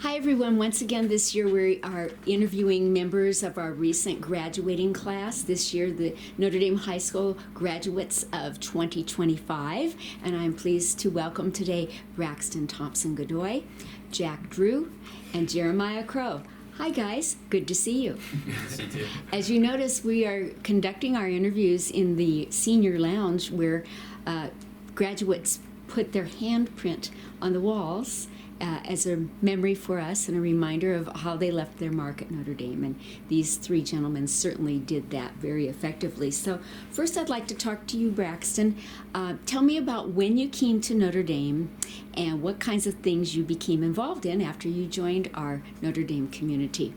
Hi everyone, once again this year we are interviewing members of our recent graduating class. This year the Notre Dame High School graduates of 2025, and I'm pleased to welcome today Braxton Thompson-Godoy, Jack Drew, and Jeremiah Crow. Hi guys, good to see you. See you too. As you notice, we are conducting our interviews in the senior lounge where graduates put their handprint on the walls as a memory for us and a reminder of how they left their mark at Notre Dame. And these three gentlemen certainly did that very effectively. So first I'd like to talk to you, Braxton. Tell me about when you came to Notre Dame and what kinds of things you became involved in after you joined our Notre Dame community.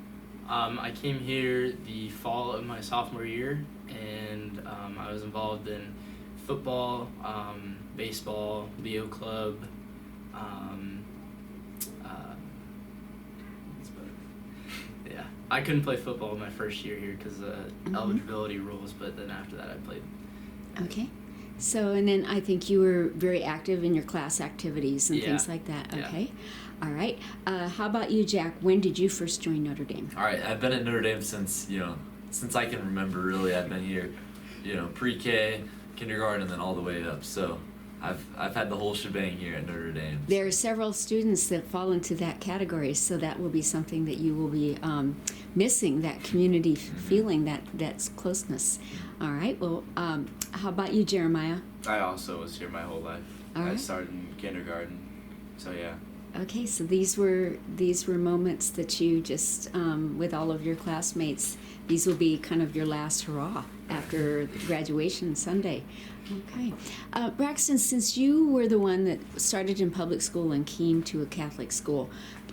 I came here the fall of my sophomore year, and I was involved in football, baseball, Leo Club. Yeah, I couldn't play football my first year here because eligibility rules, but then after that I played. Okay. So, and then I think you were very active in your class activities and things like that. Okay. Yeah. All right. How about you, Jack? When did you first join Notre Dame? All right. I've been at Notre Dame since I can remember, really. I've been here, pre-K, kindergarten, and then all the way up. So I've had the whole shebang here at Notre Dame. There are several students that fall into that category, so that will be something that you will be missing, that community feeling, that's closeness. All right. Well, how about you, Jeremiah? I also was here my whole life. I started in kindergarten, so yeah. Okay, so these were moments that you just, with all of your classmates, these will be kind of your last hurrah after graduation Sunday. Okay. Braxton, since you were the one that started in public school and came to a Catholic school,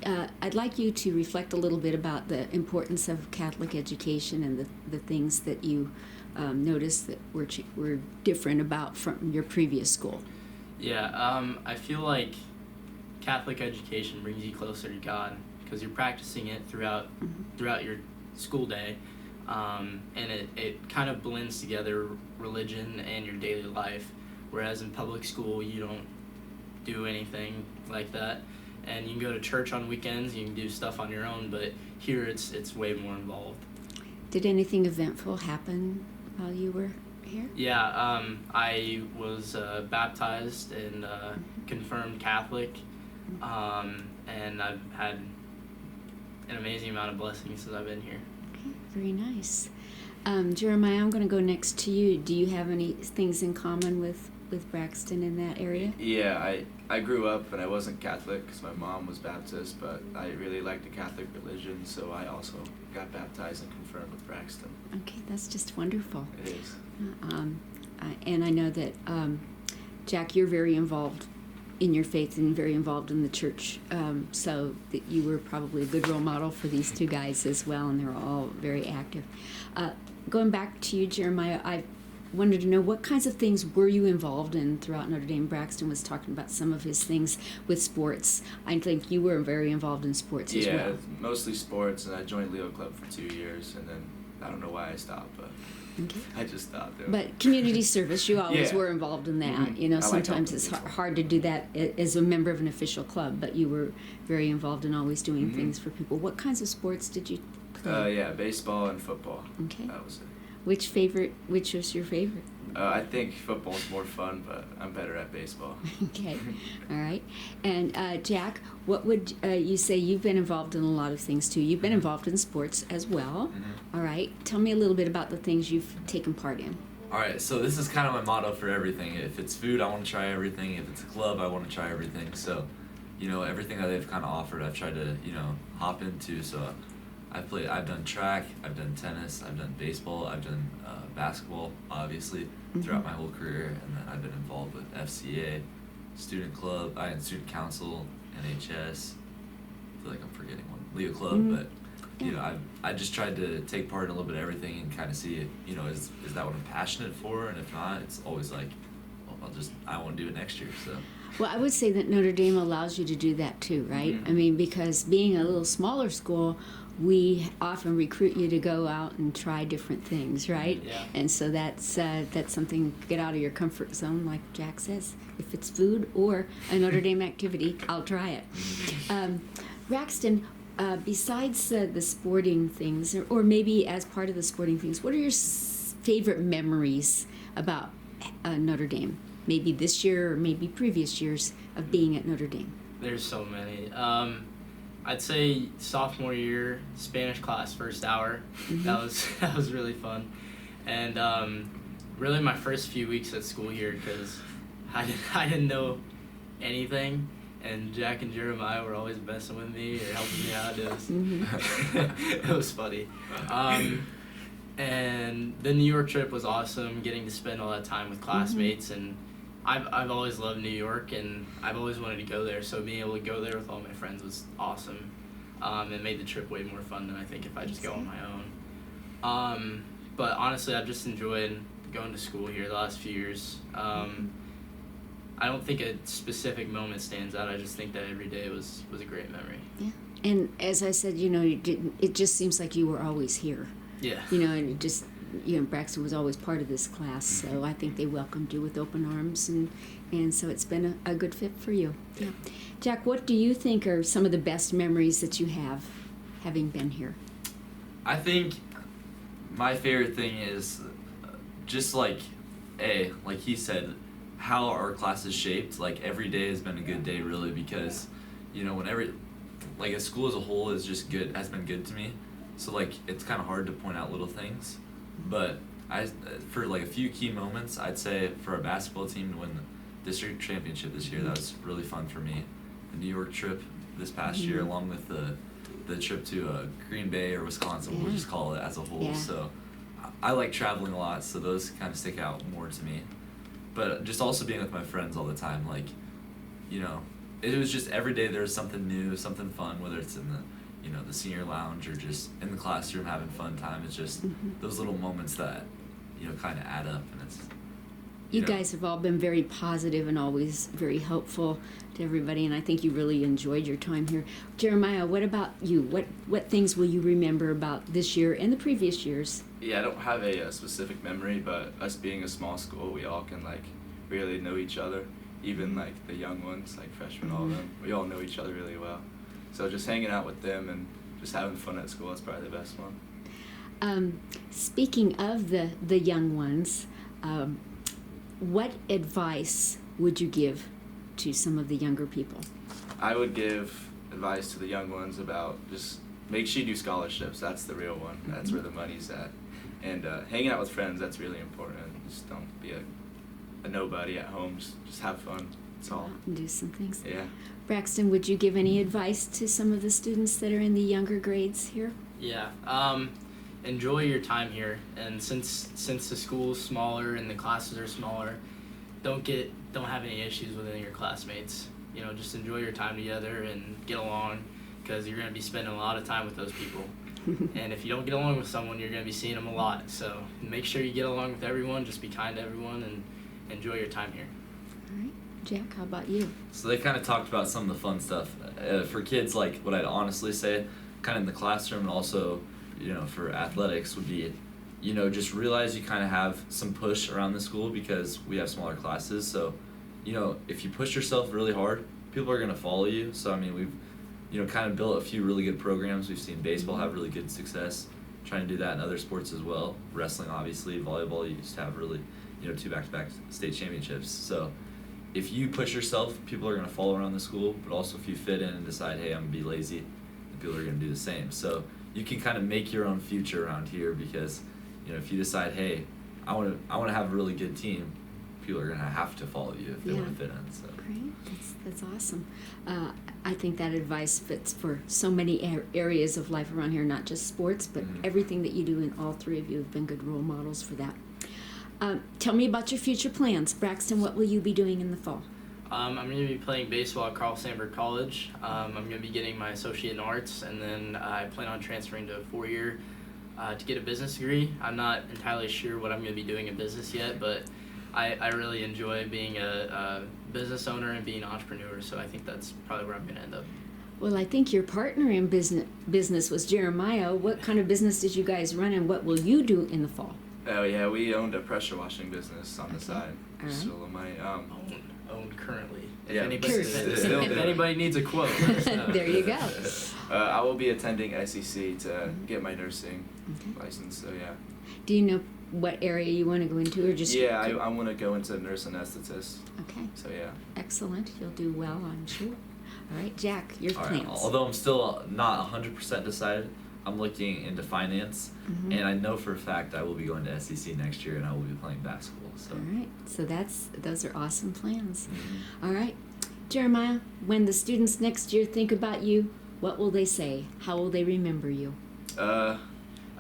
I'd like you to reflect a little bit about the importance of Catholic education and the things that you noticed that were different about from your previous school. Yeah, I feel like Catholic education brings you closer to God because you're practicing it throughout your school day, and it kind of blends together religion and your daily life, whereas in public school you don't do anything like that, and you can go to church on weekends, you can do stuff on your own, but here it's way more involved. Did anything eventful happen while you were here? Yeah, I was baptized and confirmed Catholic. And I've had an amazing amount of blessings since I've been here. Okay, very nice. Jeremiah, I'm going to go next to you. Do you have any things in common with Braxton in that area? Yeah, I grew up and I wasn't Catholic because my mom was Baptist, but I really liked the Catholic religion, so I also got baptized and confirmed with Braxton. Okay, that's just wonderful. It is. And I know that, Jack, you're very involved in your faith and very involved in the church, so that you were probably a good role model for these two guys as well, and they're all very active. Going back to you, Jeremiah, I wanted to know what kinds of things were you involved in throughout Notre Dame. Braxton was talking about some of his things with sports. I think you were very involved in sports as well. Yeah, mostly sports, and I joined Leo Club for 2 years, and then I don't know why I stopped, but okay. I just stopped. But community service, you always were involved in that. Mm-hmm. Sometimes it's hard to do that as a member of an official club, but you were very involved in always doing things for people. What kinds of sports did you play? Baseball and football. Okay. That was it. Which was your favorite? I think football's more fun, but I'm better at baseball. Okay. All right. And Jack, what would you say? You've been involved in a lot of things too. You've been involved in sports as well. All right. Tell me a little bit about the things you've taken part in. All right, so this is kind of my motto for everything. If it's food, I want to try everything. If it's a club, I want to try everything. So, everything that they've kind of offered, I've tried to, hop into. So I've done track, I've done tennis, I've done baseball, I've done basketball, obviously, throughout my whole career, and then I've been involved with FCA, student club, student council, NHS. I feel like I'm forgetting one, Leo Club, but I just tried to take part in a little bit of everything and kind of see it. Is that what I'm passionate for? And if not, it's always like, well, I won't do it next year. So. Well, I would say that Notre Dame allows you to do that too, right? I mean, because being a little smaller school, we often recruit you to go out and try different things, right? Yeah. And so that's something, get out of your comfort zone, like Jack says. If it's food or a Notre Dame activity, I'll try it. Braxton, besides the sporting things, or maybe as part of the sporting things, what are your favorite memories about Notre Dame? Maybe this year or maybe previous years of being at Notre Dame. There's so many. I'd say sophomore year Spanish class first hour. Mm-hmm. That was really fun, and really my first few weeks at school here because I didn't know anything, and Jack and Jeremiah were always messing with me or helping me out. It was funny. And the New York trip was awesome. Getting to spend all that time with classmates and I've always loved New York, and I've always wanted to go there, so being able to go there with all my friends was awesome. It made the trip way more fun than I think if I just go on my own. But honestly, I've just enjoyed going to school here the last few years. I don't think a specific moment stands out. I just think that every day was a great memory. Yeah. And as I said, it just seems like you were always here. Yeah. And it just, Braxton was always part of this class, so I think they welcomed you with open arms, and so it's been a good fit for you. Yeah. Jack, what do you think are some of the best memories that you have having been here? I think my favorite thing is just like he said, how our class is shaped. Like every day has been a good day really, because whenever a school as a whole is just good, has been good to me. So it's kind of hard to point out little things, but for a few key moments, I'd say for our basketball team to win the district championship this year, that was really fun for me. The New York trip this past year, along with the trip to Green Bay or Wisconsin, we'll just call it as a whole. Yeah. So I like traveling a lot, so those kind of stick out more to me. But just also being with my friends all the time, it was just every day there was something new, something fun, whether it's in the senior lounge or just in the classroom having fun time. It's just those little moments that, kind of add up, and it's... You guys have all been very positive and always very helpful to everybody, and I think you really enjoyed your time here. Jeremiah, what about you? What things will you remember about this year and the previous years? Yeah, I don't have a specific memory, but us being a small school, we all can really know each other. Even the young ones, freshmen, all of them, we all know each other really well. So just hanging out with them and just having fun at school is probably the best one. Speaking of the young ones, what advice would you give to some of the younger people? I would give advice to the young ones about just make sure you do scholarships. That's the real one. That's where the money's at. And hanging out with friends, that's really important. Just don't be a nobody at home. Just have fun. That's all. And do some things. Yeah. Braxton, would you give any advice to some of the students that are in the younger grades here? Yeah. Enjoy your time here, and since the school's smaller and the classes are smaller, don't have any issues with any of your classmates. Just enjoy your time together and get along, because you're going to be spending a lot of time with those people. And if you don't get along with someone, you're going to be seeing them a lot. So make sure you get along with everyone, just be kind to everyone, and enjoy your time here. All right. Jack, how about you? So they kind of talked about some of the fun stuff. For kids, what I'd honestly say, kind of in the classroom and also, for athletics would be, just realize you kind of have some push around the school because we have smaller classes. So, if you push yourself really hard, people are going to follow you. So, we've, kind of built a few really good programs. We've seen baseball have really good success, trying to do that in other sports as well. Wrestling, obviously, volleyball, you used to have really, 2 back-to-back state championships. So, if you push yourself, people are going to follow around the school, but also if you fit in and decide, hey, I'm going to be lazy, people are going to do the same. So you can kind of make your own future around here because, if you decide, hey, I want to have a really good team, people are going to have to follow you if they want to fit in. So. Great. That's awesome. I think that advice fits for so many areas of life around here, not just sports, but everything that you do, and all three of you have been good role models for that. Tell me about your future plans. Braxton, what will you be doing in the fall? I'm going to be playing baseball at Carl Sandburg College. I'm going to be getting my associate in arts, and then I plan on transferring to a 4-year to get a business degree. I'm not entirely sure what I'm going to be doing in business yet, but I really enjoy being a business owner and being an entrepreneur, so I think that's probably where I'm going to end up. Well, I think your partner in business was Jeremiah. What kind of business did you guys run, and what will you do in the fall? Oh yeah, we owned a pressure washing business on the side. All right. So my Owned currently. If Yeah, anybody, still if do. anybody needs a quote, let us know. There you go. I will be attending SEC to get my nursing Okay. license. So yeah. Do you know what area you want to go into, or just? Yeah, I want to go into nurse anesthetist. Okay, So yeah. excellent. You'll do well, I'm sure. All right, Jack, your All right, plans. although I'm still not 100% decided, I'm looking into finance, Mhm. and I know for a fact I will be going to SEC next year, and I will be playing basketball. So. All right, so those are awesome plans. Mhm. All right, Jeremiah, when the students next year think about you, what will they say? How will they remember you? I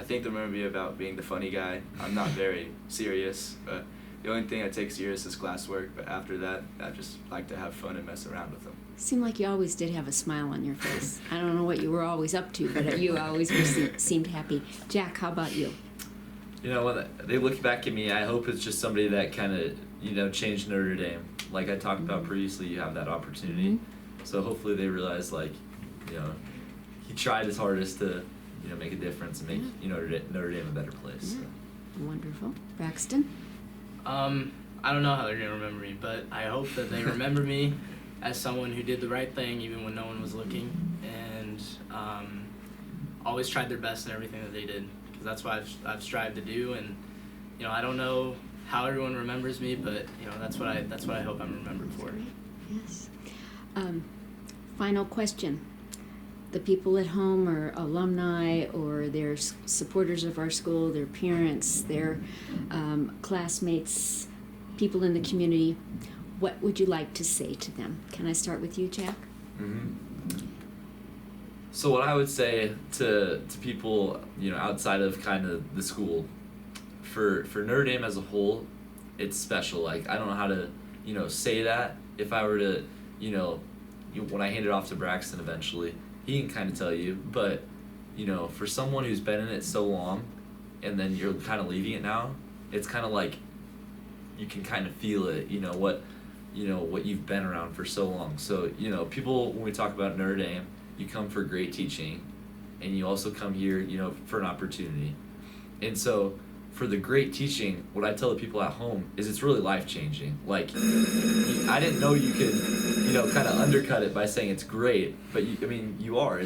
think they'll remember me about being the funny guy. I'm not very serious, but the only thing I take serious is classwork. But after that, I just like to have fun and mess around with them. Seemed like you always did have a smile on your face. I don't know what you were always up to, but you always seemed happy. Jack, how about you? You know, when they look back at me, I hope it's just somebody that kind of, changed Notre Dame. Like I talked about previously, you have that opportunity. Mhm. So hopefully they realize, he tried his hardest to, make a difference and make, Notre Dame a better place. So. Wonderful. Braxton? I don't know how they're gonna remember me, but I hope that they remember me as someone who did the right thing even when no one was looking, and always tried their best in everything that they did, because that's what I've strived to do. And I don't know how everyone remembers me, but that's what I hope I'm remembered for. Yes. Final question. The people at home are alumni, or they're supporters of our school, their parents, their classmates, people in the community. What would you like to say to them? Can I start with you, Jack? Mm-hmm. So what I would say to people, outside of kind of the school, for Notre Dame as a whole, it's special. Like, I don't know how to, say that. If I were to, when I hand it off to Braxton eventually, he can kind of tell you. But, for someone who's been in it so long, and then you're kind of leaving it now, it's kind of like you can kind of feel it. What you've been around for so long. So, people, when we talk about Notre Dame, you come for great teaching, and you also come here, for an opportunity. And so, for the great teaching, what I tell the people at home is it's really life-changing. Like, I didn't know you could, kind of undercut it by saying it's great, but you are.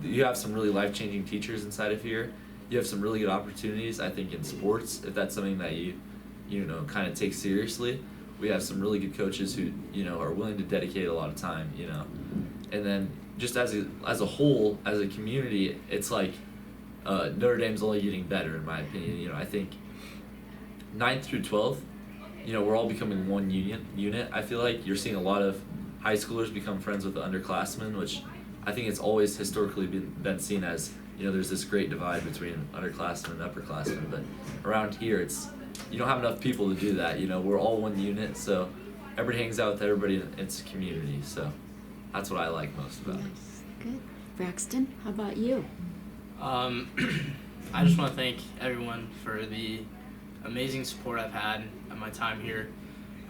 You have some really life-changing teachers inside of here. You have some really good opportunities, I think, in sports, if that's something that you kind of take seriously. We have some really good coaches who, are willing to dedicate a lot of time, And then just as a whole, as a community, it's like Notre Dame's only getting better, in my opinion. I think 9th through 12th, we're all becoming one unit. I feel like you're seeing a lot of high schoolers become friends with the underclassmen, which I think it's always historically been seen as, there's this great divide between underclassmen and upperclassmen. But around here, you don't have enough people to do that. We're all one unit, so everybody hangs out with everybody, and it's a community. So that's what I like most about it. Nice. Good. Braxton, how about you? I just want to thank everyone for the amazing support I've had at my time here.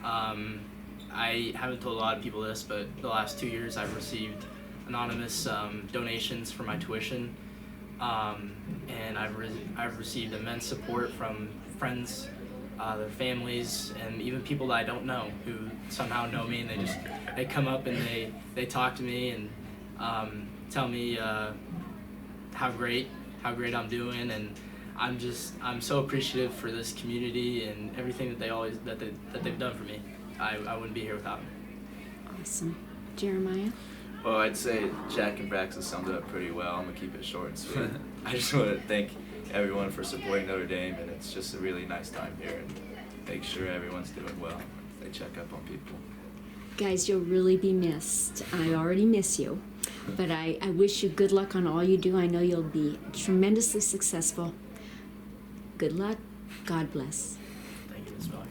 I haven't told a lot of people this, but the last 2 years I've received anonymous donations for my tuition, and I've received immense support from friends, their families, and even people that I don't know who somehow know me, and they come up and they talk to me and tell me how great I'm doing, and I'm so appreciative for this community and everything that they've done for me. I wouldn't be here without them. Awesome. Jeremiah? Well, I'd say Jack and Braxton summed it up pretty well. I'm gonna keep it short and sweet. I just want to thank everyone for supporting Notre Dame, and it's just a really nice time here, and make sure everyone's doing well. They check up on people. Guys, you'll really be missed. I already miss you, but I wish you good luck on all you do. I know you'll be tremendously successful. Good luck. God bless. Thank you as well.